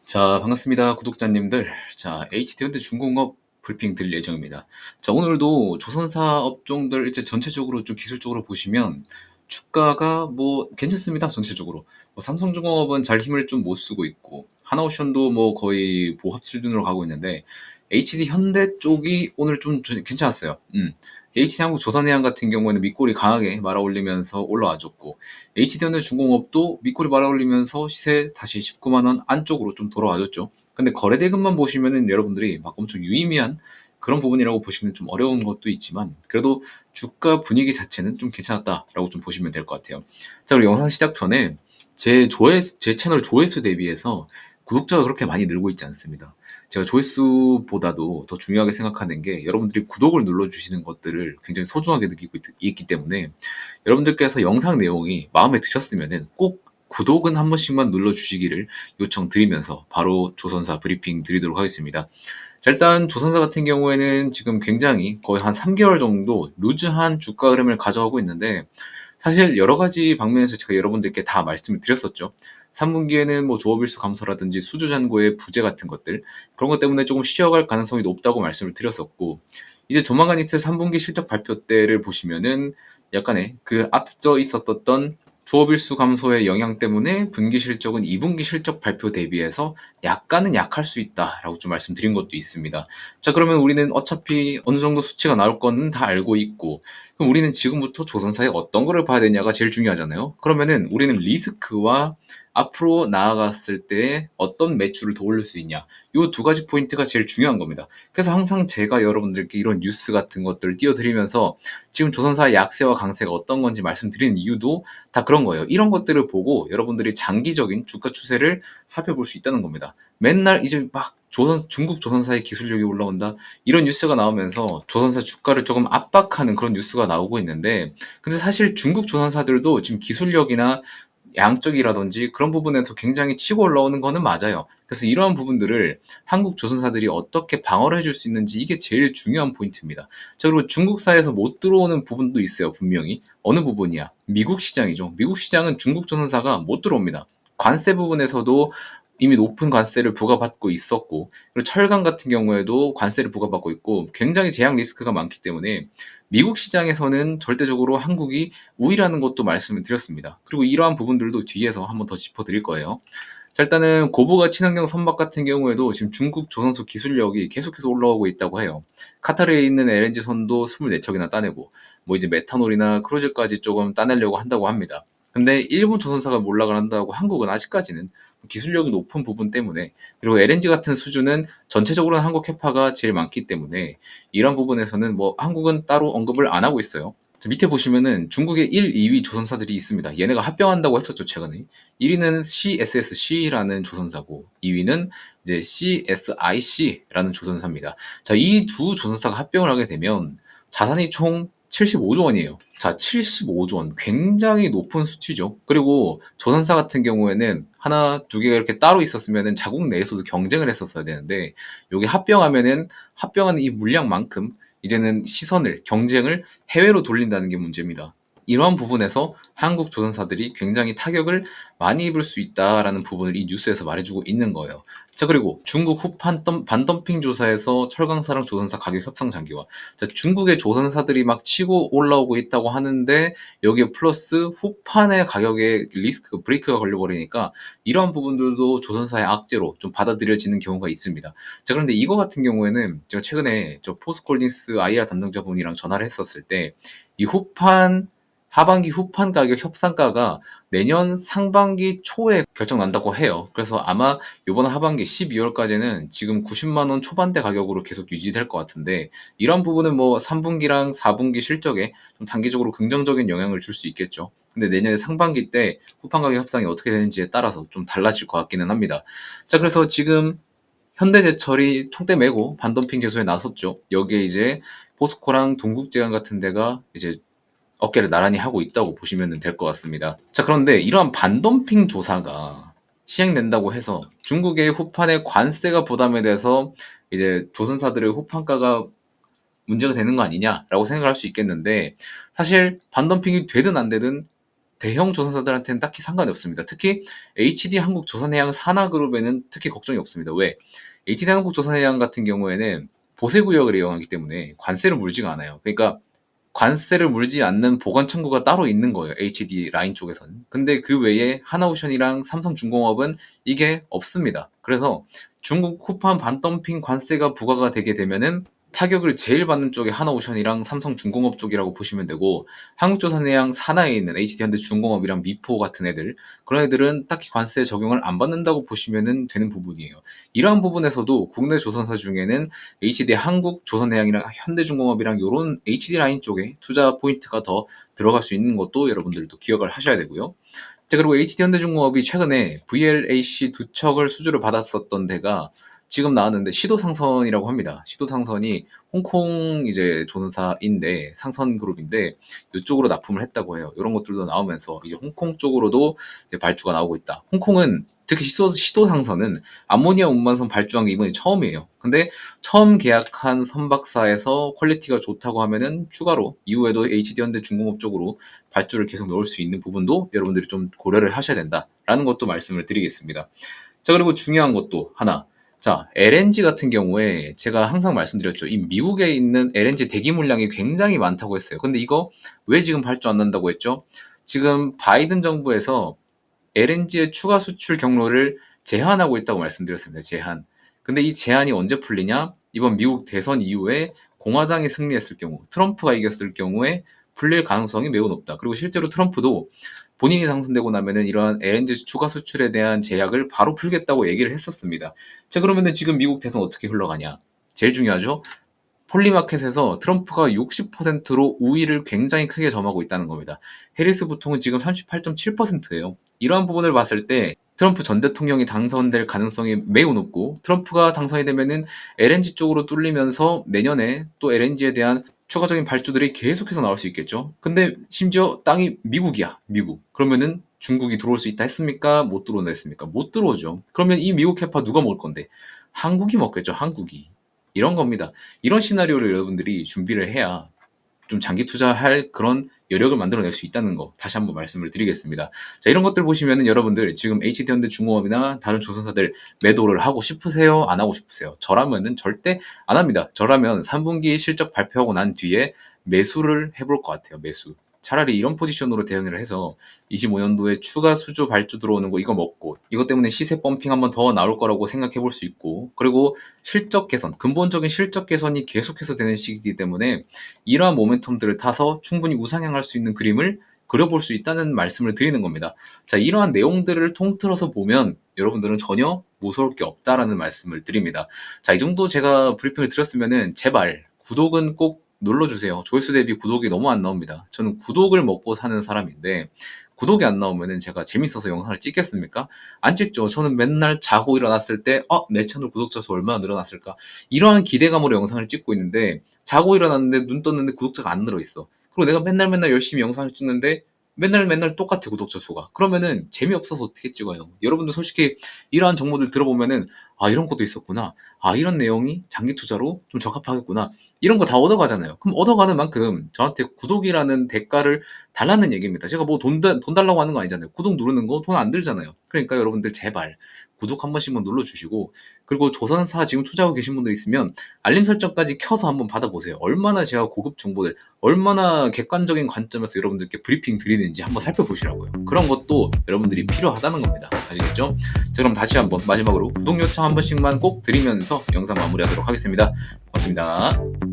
자, 반갑습니다. 구독자님들. 자, HD현대 중공업 브리핑 드릴 예정입니다. 자, 오늘도 조선사 업종들 이제 전체적으로 좀 기술적으로 보시면 주가가 뭐 괜찮습니다. 전체적으로. 뭐 삼성중공업은 잘 힘을 좀 못 쓰고 있고, 하나오션도 뭐 거의 보합 수준으로 가고 있는데, HD현대 쪽이 오늘 좀 괜찮았어요. HD한국조선해양 같은 경우에는 밑골이 강하게 말아올리면서 올라와줬고, HD현대 중공업도 밑골이 말아올리면서 시세 다시 19만 원 안쪽으로 좀 돌아와줬죠. 근데 거래대금만 보시면은 여러분들이 막 엄청 유의미한 그런 부분이라고 보시면 좀 어려운 것도 있지만, 그래도 주가 분위기 자체는 좀 괜찮았다라고 좀 보시면 될 것 같아요. 자, 그리고 영상 시작 전에 제 채널 조회수 대비해서 구독자가 그렇게 많이 늘고 있지 않습니다. 제가 조회수보다도 더 중요하게 생각하는 게 여러분들이 구독을 눌러주시는 것들을 굉장히 소중하게 느끼고 있기 때문에, 여러분들께서 영상 내용이 마음에 드셨으면은 꼭 구독은 한 번씩만 눌러주시기를 요청드리면서 바로 조선사 브리핑 드리도록 하겠습니다. 자, 일단 조선사 같은 경우에는 지금 굉장히 거의 한 3개월 정도 루즈한 주가 흐름을 가져가고 있는데, 사실 여러 가지 방면에서 제가 여러분들께 다 말씀을 드렸었죠. 3분기에는 뭐 조업일수 감소라든지 수주 잔고의 부재 같은 것들, 그런 것 때문에 조금 쉬어갈 가능성이 높다고 말씀을 드렸었고, 이제 조만간 있을 3분기 실적 발표 때를 보시면은 약간의 그 앞서 있었던 조업일수 감소의 영향 때문에 분기 실적은 2분기 실적 발표 대비해서 약간은 약할 수 있다라고 좀 말씀드린 것도 있습니다. 자, 그러면 우리는 어차피 어느 정도 수치가 나올 거는 다 알고 있고, 그럼 우리는 지금부터 조선사에 어떤 거를 봐야 되냐가 제일 중요하잖아요. 그러면은 우리는 리스크와 앞으로 나아갔을 때 어떤 매출을 더 올릴 수 있냐, 이 두 가지 포인트가 제일 중요한 겁니다. 그래서 항상 제가 여러분들께 이런 뉴스 같은 것들을 띄워드리면서 지금 조선사의 약세와 강세가 어떤 건지 말씀드리는 이유도 다 그런 거예요. 이런 것들을 보고 여러분들이 장기적인 주가 추세를 살펴볼 수 있다는 겁니다. 맨날 이제 막 중국 조선사의 기술력이 올라온다, 이런 뉴스가 나오면서 조선사 주가를 조금 압박하는 그런 뉴스가 나오고 있는데, 근데 사실 중국 조선사들도 지금 기술력이나 양적이라든지 그런 부분에서 굉장히 치고 올라오는 거는 맞아요. 그래서 이러한 부분들을 한국 조선사들이 어떻게 방어를 해줄 수 있는지, 이게 제일 중요한 포인트입니다. 자, 그리고 중국사에서 못 들어오는 부분도 있어요. 분명히. 어느 부분이야? 미국 시장이죠. 미국 시장은 중국 조선사가 못 들어옵니다. 관세 부분에서도 이미 높은 관세를 부과받고 있었고, 그리고 철강 같은 경우에도 관세를 부과받고 있고, 굉장히 제약 리스크가 많기 때문에 미국 시장에서는 절대적으로 한국이 우위라는 것도 말씀을 드렸습니다. 그리고 이러한 부분들도 뒤에서 한번 더 짚어드릴 거예요. 자, 일단은 고부가 친환경 선박 같은 경우에도 지금 중국 조선소 기술력이 계속해서 올라오고 있다고 해요. 카타르에 있는 LNG 선도 24척이나 따내고, 뭐 이제 메탄올이나 크루즈까지 조금 따내려고 한다고 합니다. 근데 일본 조선사가 몰락을 한다고 한국은 아직까지는 기술력이 높은 부분 때문에, 그리고 LNG 같은 수주는 전체적으로는 한국 캐파가 제일 많기 때문에 이런 부분에서는 뭐 한국은 따로 언급을 안 하고 있어요. 밑에 보시면은 중국의 1, 2위 조선사들이 있습니다. 얘네가 합병한다고 했었죠, 최근에. 1위는 CSSC라는 조선사고, 2위는 이제 CSIC라는 조선사입니다. 자, 이 두 조선사가 합병을 하게 되면 자산이 총 75조 원이에요. 자, 75조 원. 굉장히 높은 수치죠. 그리고 조선사 같은 경우에는 하나, 두 개가 이렇게 따로 있었으면은 자국 내에서도 경쟁을 했었어야 되는데, 여기 합병하면은 합병하는 이 물량만큼 이제는 시선을, 경쟁을 해외로 돌린다는 게 문제입니다. 이러한 부분에서 한국 조선사들이 굉장히 타격을 많이 입을 수 있다라는 부분을 이 뉴스에서 말해주고 있는 거예요. 자, 그리고 중국 후판 반덤핑 조사에서 철강사랑 조선사 가격 협상 장기화. 자, 중국의 조선사들이 막 치고 올라오고 있다고 하는데, 여기에 플러스 후판의 가격에 리스크 브레이크가 걸려버리니까 이러한 부분들도 조선사의 악재로 좀 받아들여지는 경우가 있습니다. 자, 그런데 이거 같은 경우에는 제가 최근에 저 포스코홀딩스 IR 담당자분이랑 전화를 했었을 때, 이 하반기 후판 가격 협상가가 내년 상반기 초에 결정난다고 해요. 그래서 아마 이번 하반기 12월까지는 지금 90만 원 초반대 가격으로 계속 유지될 것 같은데, 이런 부분은 뭐 3분기랑 4분기 실적에 좀 단기적으로 긍정적인 영향을 줄 수 있겠죠. 근데 내년 상반기 때 후판 가격 협상이 어떻게 되는지에 따라서 좀 달라질 것 같기는 합니다. 자, 그래서 지금 현대제철이 총대 메고 반덤핑 제소에 나섰죠. 여기에 이제 포스코랑 동국제강 같은 데가 이제 어깨를 나란히 하고 있다고 보시면 될 것 같습니다. 자, 그런데 이러한 반덤핑 조사가 시행된다고 해서 중국의 후판의 관세가 부담에 대해서 이제 조선사들의 후판가가 문제가 되는 거 아니냐라고 생각할 수 있겠는데, 사실 반덤핑이 되든 안 되든 대형 조선사들한테는 딱히 상관이 없습니다. 특히 HD 한국조선해양 산하그룹에는 특히 걱정이 없습니다. 왜? HD 한국조선해양 같은 경우에는 보세구역을 이용하기 때문에 관세를 물지가 않아요. 그러니까 관세를 물지 않는 보관 창구가 따로 있는 거예요. HD 라인 쪽에서는. 근데 그 외에 하나오션이랑 삼성중공업은 이게 없습니다. 그래서 중국 쿠팡 반덤핑 관세가 부과가 되게 되면은 타격을 제일 받는 쪽이 하나오션이랑 삼성중공업 쪽이라고 보시면 되고, 한국조선해양 산하에 있는 HD현대중공업이랑 미포 같은 애들, 그런 애들은 딱히 관세 적용을 안 받는다고 보시면 되는 부분이에요. 이러한 부분에서도 국내 조선사 중에는 HD 한국조선해양이랑 현대중공업이랑 이런 HD 라인 쪽에 투자 포인트가 더 들어갈 수 있는 것도 여러분들도 기억을 하셔야 되고요. 자, 그리고 HD현대중공업이 최근에 VLAC 두 척을 수주를 받았었던 데가 지금 나왔는데 시도상선이라고 합니다. 시도상선이 홍콩 이제 조선사인데 상선그룹인데 이쪽으로 납품을 했다고 해요. 이런 것들도 나오면서 이제 홍콩 쪽으로도 이제 발주가 나오고 있다. 홍콩은 특히 시도상선은 암모니아 운반선 발주한 게 이번이 처음이에요. 근데 처음 계약한 선박사에서 퀄리티가 좋다고 하면은 추가로 이후에도 HD현대중공업 쪽으로 발주를 계속 넣을 수 있는 부분도 여러분들이 좀 고려를 하셔야 된다라는 것도 말씀을 드리겠습니다. 자, 그리고 중요한 것도 하나. 자, LNG 같은 경우에 제가 항상 말씀드렸죠. 이 미국에 있는 LNG 대기 물량이 굉장히 많다고 했어요. 근데 이거 왜 지금 발주 안 난다고 했죠? 지금 바이든 정부에서 LNG의 추가 수출 경로를 제한하고 있다고 말씀드렸습니다. 제한. 근데 이 제한이 언제 풀리냐? 이번 미국 대선 이후에 공화당이 승리했을 경우, 트럼프가 이겼을 경우에 풀릴 가능성이 매우 높다. 그리고 실제로 트럼프도 본인이 당선되고 나면은 이러한 LNG 추가 수출에 대한 제약을 바로 풀겠다고 얘기를 했었습니다. 자, 그러면은 지금 미국 대선 어떻게 흘러가냐? 제일 중요하죠? 폴리마켓에서 트럼프가 60%로 우위를 굉장히 크게 점하고 있다는 겁니다. 해리스 부통은 지금 38.7%예요. 이러한 부분을 봤을 때 트럼프 전 대통령이 당선될 가능성이 매우 높고, 트럼프가 당선이 되면은 LNG 쪽으로 뚫리면서 내년에 또 LNG에 대한 추가적인 발주들이 계속해서 나올 수 있겠죠. 근데 심지어 땅이 미국이야, 미국. 그러면은 중국이 들어올 수 있다 했습니까? 못 들어온다 했습니까? 못 들어오죠. 그러면 이 미국 캐파 누가 먹을 건데? 한국이 먹겠죠, 한국이. 이런 겁니다. 이런 시나리오를 여러분들이 준비를 해야 좀 장기 투자할 그런 여력을 만들어낼 수 있다는 거 다시 한번 말씀을 드리겠습니다. 자, 이런 것들 보시면은 여러분들 지금 HD현대중공업이나 다른 조선사들 매도를 하고 싶으세요? 안 하고 싶으세요? 저라면은 절대 안 합니다. 저라면 3분기 실적 발표하고 난 뒤에 매수를 해볼 것 같아요. 매수. 차라리 이런 포지션으로 대응을 해서 25년도에 추가 수주 발주 들어오는 거 이거 먹고, 이것 때문에 시세 펌핑 한번 더 나올 거라고 생각해 볼 수 있고, 그리고 실적 개선, 근본적인 실적 개선이 계속해서 되는 시기이기 때문에 이러한 모멘텀들을 타서 충분히 우상향할 수 있는 그림을 그려볼 수 있다는 말씀을 드리는 겁니다. 자, 이러한 내용들을 통틀어서 보면 여러분들은 전혀 무서울 게 없다라는 말씀을 드립니다. 자, 이 정도 제가 브리핑을 드렸으면은 제발 구독은 꼭 눌러주세요. 조회수 대비 구독이 너무 안 나옵니다. 저는 구독을 먹고 사는 사람인데 구독이 안 나오면은 제가 재밌어서 영상을 찍겠습니까? 안 찍죠. 저는 맨날 자고 일어났을 때, 내 채널 구독자 수 얼마나 늘어났을까? 이러한 기대감으로 영상을 찍고 있는데, 자고 일어났는데 눈 떴는데 구독자가 안 늘어 있어. 그리고 내가 맨날 열심히 영상을 찍는데 맨날 똑같아, 구독자 수가. 그러면은 재미없어서 어떻게 찍어요? 여러분들 솔직히 이러한 정보들 들어보면은 이런 것도 있었구나. 이런 내용이 장기 투자로 좀 적합하겠구나. 이런 거 다 얻어가잖아요. 그럼 얻어가는 만큼 저한테 구독이라는 대가를 달라는 얘기입니다. 제가 뭐 돈 달라고 하는 거 아니잖아요. 구독 누르는 거 돈 안 들잖아요. 그러니까 여러분들 제발 구독 한 번씩만 눌러주시고, 그리고 조선사 지금 투자하고 계신 분들 있으면 알림 설정까지 켜서 한번 받아보세요. 얼마나 제가 고급 정보들, 얼마나 객관적인 관점에서 여러분들께 브리핑 드리는지 한번 살펴보시라고요. 그런 것도 여러분들이 필요하다는 겁니다. 아시겠죠? 자, 그럼 다시 한번 마지막으로 구독 요청 한 번씩만 꼭 드리면서 영상 마무리하도록 하겠습니다. 고맙습니다.